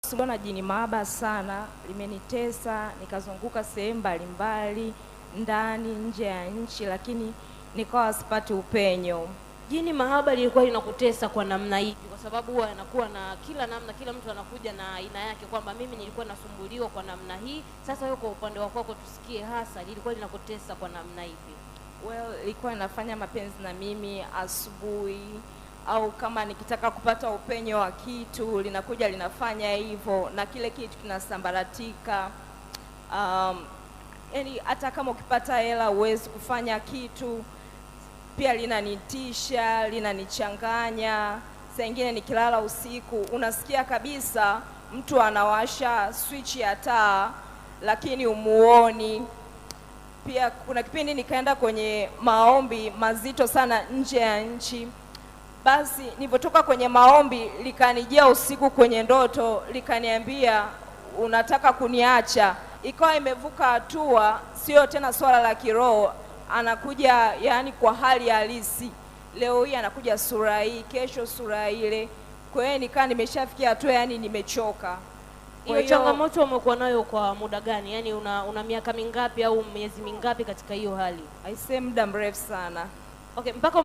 Sulubiwa na jini mahaba sana, limenitesa, nikazunguka sehemu mbalimbali, ndani, nje ya nchi, lakini nikawa sipati upenyo. Jini mahaba lilikuwa linakutesa kwa namna ipi? Kwa sababu huwa anakuwa na kila namna, kila mtu anakuja na aina yake, kwamba mimi nilikuwa nasumbuliwa kwa namna hii. Sasa wewe kwa upande wako tusikie hasa lilikuwa linakutesa kwa namna ipi? Well, ilikuwa inafanya mapenzi na mimi asubuhi, au kama nikitaka kupata upenyo wa kitu linakuja linafanya hivyo, na kile kitu kinasambaratika. Yani hata kama ukipata hela uwezi kufanya kitu. Pia linanitisha, linanichanganya. Saa nyingine nikilala usiku unasikia kabisa mtu anawasha switch ya taa lakini umuoni. Pia kuna kipindi nikaenda kwenye maombi mazito sana nje ya nchi. Basi nilipotoka kwenye maombi likanijia usiku kwenye ndoto, likaniambia unataka kuniacha. Ikawa imevuka hatua, sio tena swala la kiroho, anakuja yani kwa hali halisi. Leo hii anakuja sura hii, kesho sura ile. Kwa hiyo nikaa nimeshafikia hatua yani nimechoka. Hiyo changamoto umekuwa nayo kwa muda gani? Yani una miaka mingapi au miezi mingapi katika hiyo hali? Aisee, muda mrefu sana. Okay, mpaka